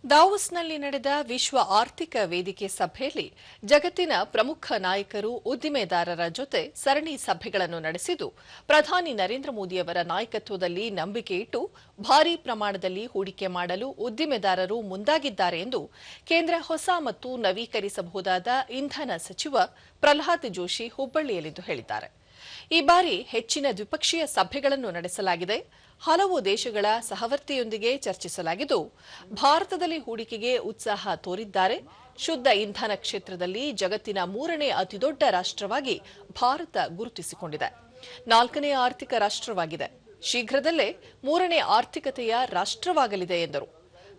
ದಾವೋಸ್ನಲ್ಲಿ ನಡೆದ ವಿಶ್ವ ಆರ್ಥಿಕ ವೇದಿಕೆ ಸಭೆಯಲ್ಲಿ ಜಗತ್ತಿನ ಪ್ರಮುಖ ನಾಯಕರು ಉದ್ದಿಮೆದಾರರ ಜೊತೆ ಸರಣಿ ಸಭೆಗಳನ್ನು ನಡೆಸಿದ್ದು ಪ್ರಧಾನಿ ನರೇಂದ್ರ ಮೋದಿಯವರ ನಾಯಕತ್ವದಲ್ಲಿ ನಂಬಿಕೆ ಇಟ್ಟು ಭಾರೀ ಪ್ರಮಾಣದಲ್ಲಿ ಹೂಡಿಕೆ ಮಾಡಲು ಉದ್ದಿಮೆದಾರರು ಮುಂದಾಗಿದ್ದಾರೆ ಎಂದು ಕೇಂದ್ರ ಹೊಸ ಮತ್ತು ನವೀಕರಿಸಬಹುದಾದ ಇಂಧನ ಸಚಿವ ಪ್ರಹ್ಲಾದ್ ಜೋಶಿ ಹುಬ್ಬಳ್ಳಿಯಲ್ಲಿಂದು ಹೇಳಿದ್ದಾರೆ. ಈ ಬಾರಿ ಹೆಚ್ಚಿನ ದ್ವಿಪಕ್ಷೀಯ ಸಭೆಗಳನ್ನು ನಡೆಸಲಾಗಿದೆ. ಹಲವು ದೇಶಗಳ ಸಹವರ್ತಿಯೊಂದಿಗೆ ಚರ್ಚಿಸಲಾಗಿದ್ದು ಭಾರತದಲ್ಲಿ ಹೂಡಿಕೆಗೆ ಉತ್ಸಾಹ ತೋರಿದ್ದಾರೆ. ಶುದ್ಧ ಇಂಧನ ಕ್ಷೇತ್ರದಲ್ಲಿ ಜಗತ್ತಿನ 3ನೇ ಅತಿದೊಡ್ಡ ರಾಷ್ಟ್ರವಾಗಿ ಭಾರತ ಗುರುತಿಸಿಕೊಂಡಿದೆ. 4ನೇ ಆರ್ಥಿಕ ರಾಷ್ಟ್ರವಾಗಿದೆ. ಶೀಘ್ರದಲ್ಲೇ 3ನೇ ಆರ್ಥಿಕತೆಯ ರಾಷ್ಟ್ರವಾಗಲಿದೆ ಎಂದರು.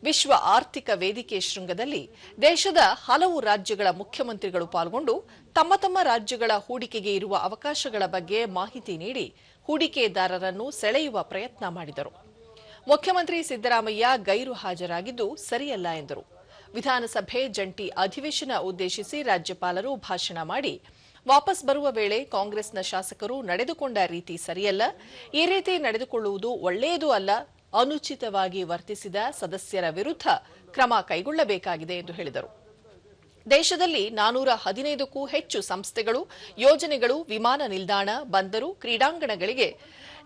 ವಿಶ್ವ ಆರ್ಥಿಕ ವೇದಿಕೆ ಶೃಂಗದಲ್ಲಿ ದೇಶದ ಹಲವು ರಾಜ್ಯಗಳ ಮುಖ್ಯಮಂತ್ರಿಗಳು ಪಾಲ್ಗೊಂಡು ತಮ್ಮ ತಮ್ಮ ರಾಜ್ಯಗಳ ಹೂಡಿಕೆಗೆ ಇರುವ ಅವಕಾಶಗಳ ಬಗ್ಗೆ ಮಾಹಿತಿ ನೀಡಿ ಹೂಡಿಕೆದಾರರನ್ನು ಸೆಳೆಯುವ ಪ್ರಯತ್ನ ಮಾಡಿದರು. ಮುಖ್ಯಮಂತ್ರಿ ಸಿದ್ದರಾಮಯ್ಯ ಗೈರು ಹಾಜರಾಗಿದ್ದು ಸರಿಯಲ್ಲ ಎಂದರು. ವಿಧಾನಸಭೆ ಜಂಟಿ ಅಧಿವೇಶನ ಉದ್ದೇಶಿಸಿ ರಾಜ್ಯಪಾಲರು ಭಾಷಣ ಮಾಡಿ ವಾಪಸ್ ಬರುವ ವೇಳೆ ಕಾಂಗ್ರೆಸ್ನ ಶಾಸಕರು ನಡೆದುಕೊಂಡ ರೀತಿ ಸರಿಯಲ್ಲ, ಈ ರೀತಿ ನಡೆದುಕೊಳ್ಳುವುದು ಒಳ್ಳೆಯದೂ ಅಲ್ಲ, ಅನುಚಿತವಾಗಿ ವರ್ತಿಸಿದ ಸದಸ್ಯರ ವಿರುದ್ಧ ಕ್ರಮ ಕೈಗೊಳ್ಳಬೇಕಾಗಿದೆ ಎಂದು ಹೇಳಿದರು. ದೇಶದಲ್ಲಿ 415ಕ್ಕೂ ಹೆಚ್ಚು ಸಂಸ್ಥೆಗಳು, ಯೋಜನೆಗಳು, ವಿಮಾನ ನಿಲ್ದಾಣ, ಬಂದರು, ಕ್ರೀಡಾಂಗಣಗಳಿಗೆ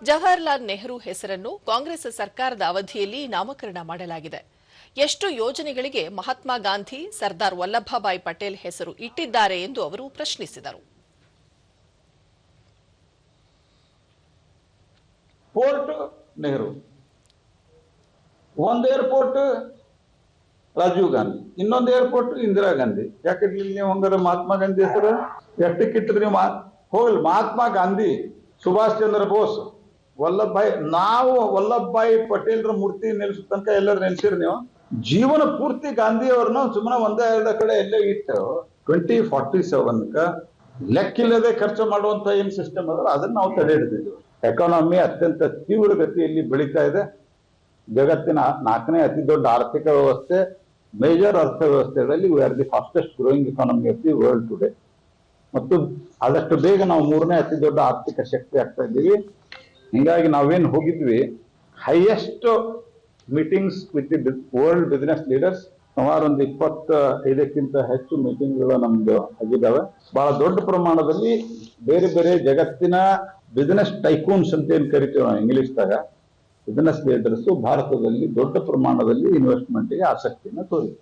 ಜವಾಹರಲಾಲ್ ನೆಹರು ಹೆಸರನ್ನು ಕಾಂಗ್ರೆಸ್ ಸರ್ಕಾರದ ಅವಧಿಯಲ್ಲಿ ನಾಮಕರಣ ಮಾಡಲಾಗಿದೆ. ಎಷ್ಟು ಯೋಜನೆಗಳಿಗೆ ಮಹಾತ್ಮ ಗಾಂಧಿ, ಸರ್ದಾರ್ ವಲ್ಲಭಭಾಯಿ ಪಟೇಲ್ ಹೆಸರು ಇಟ್ಟಿದ್ದಾರೆ ಎಂದು ಅವರು ಪ್ರಶ್ನಿಸಿದರು. ಪೋರ್ಟ್ ನೆಹರು, ಒಂದು ಏರ್ಪೋರ್ಟ್ ರಾಜೀವ್ ಗಾಂಧಿ, ಇನ್ನೊಂದು ಏರ್ಪೋರ್ಟ್ ಇಂದಿರಾ ಗಾಂಧಿ. ಯಾಕೆ ಇಡ್ಲಿಲ್ಲ ನೀವು ಹಂಗಾರೆ ಮಹಾತ್ಮ ಗಾಂಧಿ ಹೆಸರು? ಎಷ್ಟಕ್ಕೆ ಇಟ್ಟಿದ್ರಿ ನೀವು? ಹೋಗ್ಲಿ, ಮಹಾತ್ಮ ಗಾಂಧಿ, ಸುಭಾಷ್ ಚಂದ್ರ ಬೋಸ್, ವಲ್ಲಭಭಾಯಿ, ನಾವು ವಲ್ಲಭಭಾಯಿ ಪಟೇಲ್ರ ಮೂರ್ತಿ ನಿಲ್ಸೋ ತನಕ ಎಲ್ಲರೂ ನೆನ್ಸಿರಿ ನೀವು? ಜೀವನ ಪೂರ್ತಿ ಗಾಂಧಿ ಅವ್ರನ್ನ ಸುಮ್ಮನೆ ಒಂದೇ ಎರಡ ಕಡೆ ಎಲ್ಲೇ ಇಟ್ಟು 2047 ಲೆಕ್ಕಿಲ್ಲದೆ ಖರ್ಚು ಮಾಡುವಂತ ಏನ್ ಸಿಸ್ಟಮ್ ಅದ್ರ ಅದನ್ನ ನಾವು ತಡೆ ಹಿಡಿದಿದ್ವಿ. ಎಕಾನಮಿ ಅತ್ಯಂತ ತೀವ್ರ ಗತಿಯಲ್ಲಿ ಬೆಳೀತಾ ಇದೆ. ಜಗತ್ತಿನ 4ನೇ ಅತಿ ದೊಡ್ಡ ಆರ್ಥಿಕ ವ್ಯವಸ್ಥೆ, ಮೇಜರ್ ಅರ್ಥವ್ಯವಸ್ಥೆಗಳಲ್ಲಿ we are the fastest growing economy of the world today. ಮತ್ತು ಆದಷ್ಟು ಬೇಗ ನಾವು 3ನೇ ಅತಿ ದೊಡ್ಡ ಆರ್ಥಿಕ ಶಕ್ತಿ ಆಗ್ತಾ ಇದ್ದೀವಿ. ಹೀಗಾಗಿ ನಾವೇನು ಹೋಗಿದ್ವಿ, highest meetings with the world business leaders, ಸುಮಾರು ಒಂದು 25ಕ್ಕಿಂತ ಹೆಚ್ಚು ಮೀಟಿಂಗ್ಗಳು ನಮ್ದು ಆಗಿದ್ದಾವೆ. ಬಹಳ ದೊಡ್ಡ ಪ್ರಮಾಣದಲ್ಲಿ ಬೇರೆ ಬೇರೆ ಜಗತ್ತಿನ ಬಿಸಿನೆಸ್ ಟೈಕೂನ್ಸ್ ಅಂತ ಏನ್ ಕರಿತೀವಿ ನಾವು ಇಂಗ್ಲಿಷ್ದಾಗ, ಬಿಸಿನೆಸ್ ಲೀಡರ್ಸ್ ಭಾರತದಲ್ಲಿ ದೊಡ್ಡ ಪ್ರಮಾಣದಲ್ಲಿ ಇನ್ವೆಸ್ಟ್ಮೆಂಟ್ಗೆ ಆಸಕ್ತಿಯನ್ನು ತೋರಿದೆ.